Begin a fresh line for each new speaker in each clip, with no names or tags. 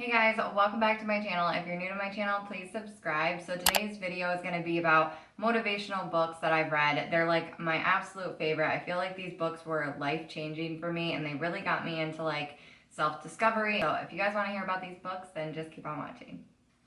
Hey guys, welcome back to my channel. If you're new to my channel, please subscribe. So today's video is going to be about motivational books that I've read. They're like my absolute favorite. I feel like these books were life-changing for me and they really got me into like self-discovery. So if you guys want to hear about these books, then just keep on watching.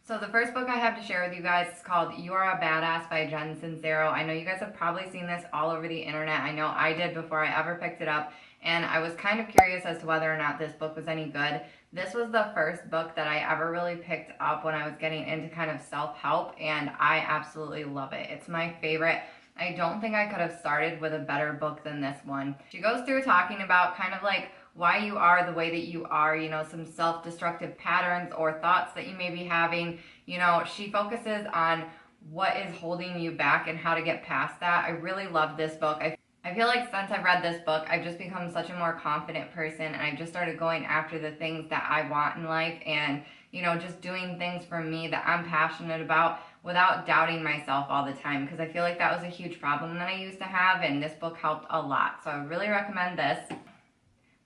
So the first book I have to share with you guys is called You Are a Badass by Jen Sincero. I know you guys have probably seen this all over the internet. I know I did before I ever picked it up, and I was kind of curious as to whether or not this book was any good. This was the first book that I ever really picked up when I was getting into kind of self-help, and I absolutely love it. It's my favorite. I don't think I could have started with a better book than this one. She goes through talking about kind of like why you are the way that you are, you know, some self-destructive patterns or thoughts that you may be having. You know, she focuses on what is holding you back and how to get past that. I really love this book. I feel like since I've read this book, I've just become such a more confident person, and I've just started going after the things that I want in life and, you know, just doing things for me that I'm passionate about without doubting myself all the time, because I feel like that was a huge problem that I used to have, and this book helped a lot. So I really recommend this.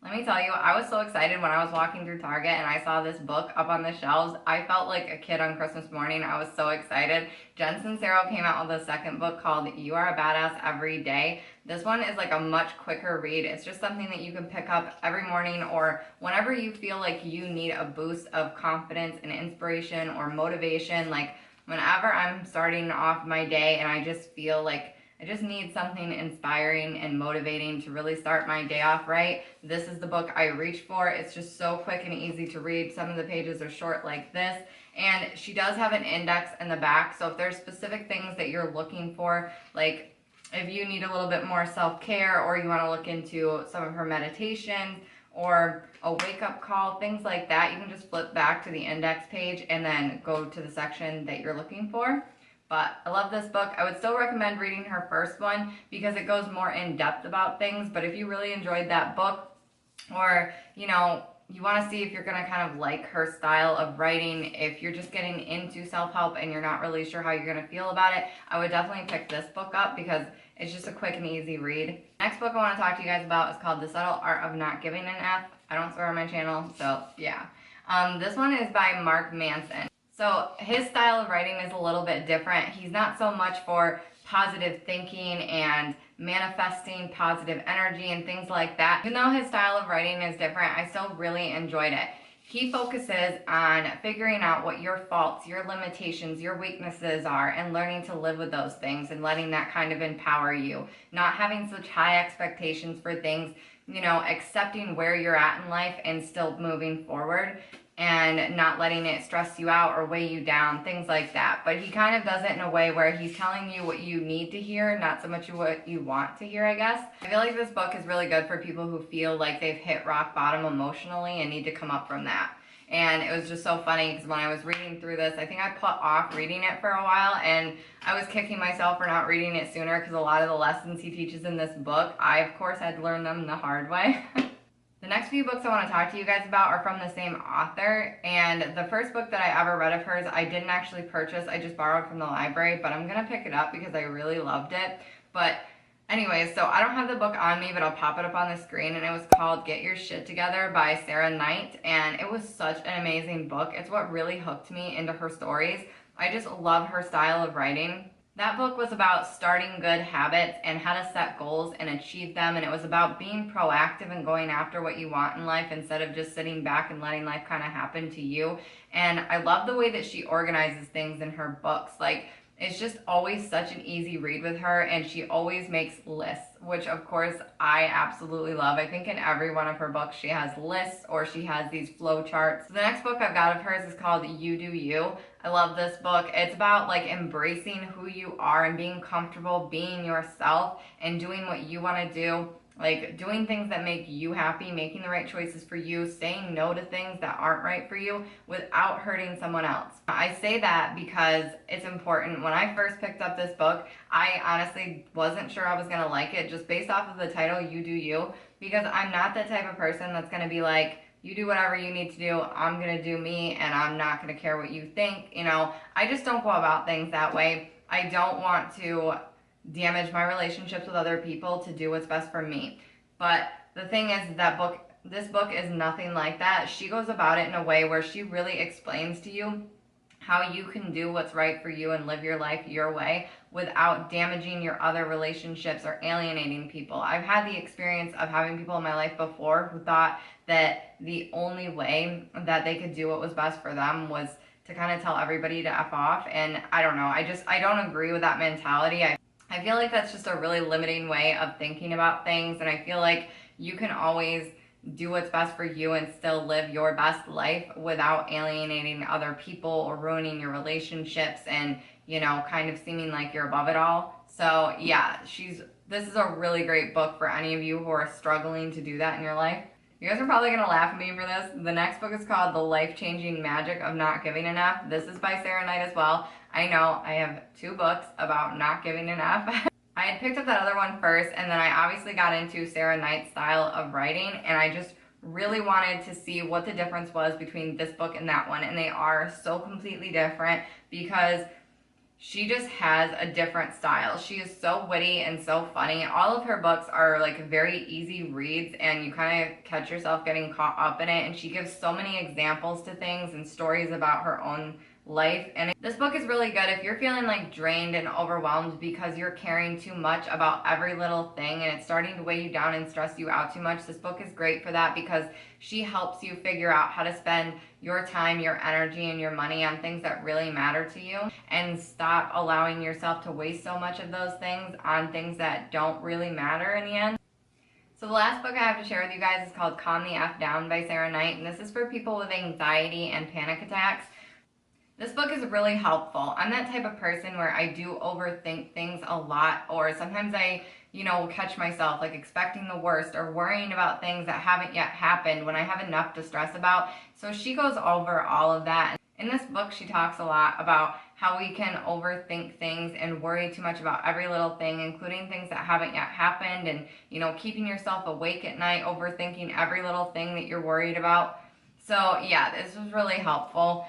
Let me tell you, I was so excited when I was walking through Target and I saw this book up on the shelves. I felt like a kid on Christmas morning. I was so excited. Jen Sincero came out with a second book called You Are a Badass Every Day. This one is like a much quicker read. It's just something that you can pick up every morning or whenever you feel like you need a boost of confidence and inspiration or motivation. Like whenever I'm starting off my day and I just feel like I just need something inspiring and motivating to really start my day off right, this is the book I reach for. It's just so quick and easy to read. Some of the pages are short like this, and she does have an index in the back, so if there's specific things that you're looking for, like if you need a little bit more self-care or you want to look into some of her meditations or a wake-up call, things like that, you can just flip back to the index page and then go to the section that you're looking for. But I love this book. I would still recommend reading her first one because it goes more in depth about things. But if you really enjoyed that book, or, you know, you want to see if you're going to kind of like her style of writing, if you're just getting into self-help and you're not really sure how you're going to feel about it, I would definitely pick this book up because it's just a quick and easy read. Next book I want to talk to you guys about is called The Subtle Art of Not Giving an F. I don't swear on my channel, so yeah. This one is by Mark Manson. So his style of writing is a little bit different. He's not so much for positive thinking and manifesting positive energy and things like that. Even though his style of writing is different, I still really enjoyed it. He focuses on figuring out what your faults, your limitations, your weaknesses are, and learning to live with those things and letting that kind of empower you. Not having such high expectations for things, you know, accepting where you're at in life and still moving forward, and not letting it stress you out or weigh you down, things like that. But he kind of does it in a way where he's telling you what you need to hear, not so much what you want to hear, I guess. I feel like this book is really good for people who feel like they've hit rock bottom emotionally and need to come up from that. And it was just so funny because when I was reading through this, I think I put off reading it for a while, and I was kicking myself for not reading it sooner because a lot of the lessons he teaches in this book, I of course had to learn them the hard way. The next few books I want to talk to you guys about are from the same author, and the first book that I ever read of hers I didn't actually purchase, I just borrowed from the library, but I'm going to pick it up because I really loved it. But anyways, so I don't have the book on me, but I'll pop it up on the screen, and it was called Get Your Shit Together by Sarah Knight, and it was such an amazing book. It's what really hooked me into her stories. I just love her style of writing. That book was about starting good habits and how to set goals and achieve them, and it was about being proactive and going after what you want in life instead of just sitting back and letting life kind of happen to you. And I love the way that she organizes things in her books. Like, it's just always such an easy read with her, and she always makes lists, which of course I absolutely love. I think in every one of her books she has lists or she has these flow charts. So the next book I've got of hers is called You Do You. I love this book. It's about like embracing who you are and being comfortable being yourself and doing what you want to do. Like doing things that make you happy, making the right choices for you, saying no to things that aren't right for you without hurting someone else. I say that because it's important. When I first picked up this book, I honestly wasn't sure I was going to like it just based off of the title, You Do You, because I'm not that type of person that's going to be like, you do whatever you need to do, I'm going to do me, and I'm not going to care what you think. You know, I just don't go about things that way. I don't want to damage my relationships with other people to do what's best for me. But the thing is, that book this book is nothing like that. She goes about it in a way where she really explains to you how you can do what's right for you and live your life your way without damaging your other relationships or alienating people. I've had the experience of having people in my life before who thought that the only way that they could do what was best for them was to kind of tell everybody to F off. And I don't know, I don't agree with that mentality. I feel like that's just a really limiting way of thinking about things, and I feel like you can always do what's best for you and still live your best life without alienating other people or ruining your relationships and, you know, kind of seeming like you're above it all. So yeah, this is a really great book for any of you who are struggling to do that in your life. You guys are probably going to laugh at me for this. The next book is called The Life-Changing Magic of Not Giving Enough. This is by Sarah Knight as well. I know, I have 2 books about not giving enough. I had picked up that other one first, and then I obviously got into Sarah Knight's style of writing, and I just really wanted to see what the difference was between this book and that one, and they are so completely different because she just has a different style. She is so witty and so funny. All of her books are like very easy reads, and you kind of catch yourself getting caught up in it, and she gives so many examples to things and stories about her own life. And this book is really good if you're feeling like drained and overwhelmed because you're caring too much about every little thing and it's starting to weigh you down and stress you out too much. This book is great for that because she helps you figure out how to spend your time, your energy, and your money on things that really matter to you, and stop allowing yourself to waste so much of those things on things that don't really matter in the end. So the last book I have to share with you guys is called Calm the F Down by Sarah Knight, and this is for people with anxiety and panic attacks. This book is really helpful. I'm that type of person where I do overthink things a lot, or sometimes I, will catch myself like expecting the worst or worrying about things that haven't yet happened when I have enough to stress about. So she goes over all of that. In this book, she talks a lot about how we can overthink things and worry too much about every little thing, including things that haven't yet happened, and, keeping yourself awake at night, overthinking every little thing that you're worried about. So yeah, this was really helpful.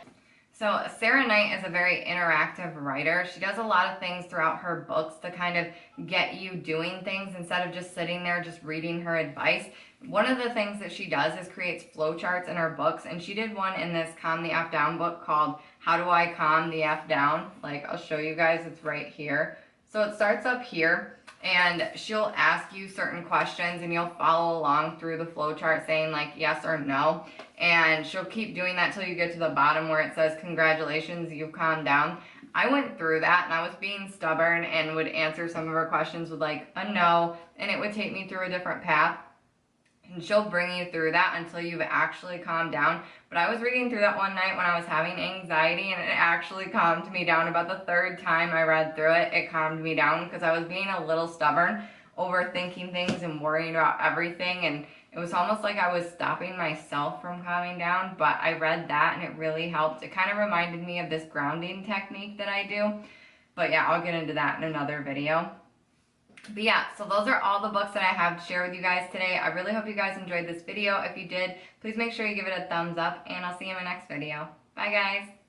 So Sarah Knight is a very interactive writer. She does a lot of things throughout her books to kind of get you doing things instead of just sitting there just reading her advice. One of the things that she does is creates flowcharts in her books, and she did one in this Calm the F Down book called How Do I Calm the F Down? Like, I'll show you guys, it's right here. So it starts up here, and she'll ask you certain questions, and you'll follow along through the flowchart saying like yes or no. And she'll keep doing that till you get to the bottom where it says, congratulations, you've calmed down. I went through that, and I was being stubborn and would answer some of her questions with like a no, and it would take me through a different path. And she'll bring you through that until you've actually calmed down. But I was reading through that one night when I was having anxiety, and it actually calmed me down. About the 3rd time I read through it, it calmed me down because I was being a little stubborn, overthinking things and worrying about everything. And it was almost like I was stopping myself from calming down. But I read that, and it really helped. It kind of reminded me of this grounding technique that I do. But yeah, I'll get into that in another video. But yeah, so those are all the books that I have to share with you guys today. I really hope you guys enjoyed this video. If you did, please make sure you give it a thumbs up, and I'll see you in my next video. Bye guys!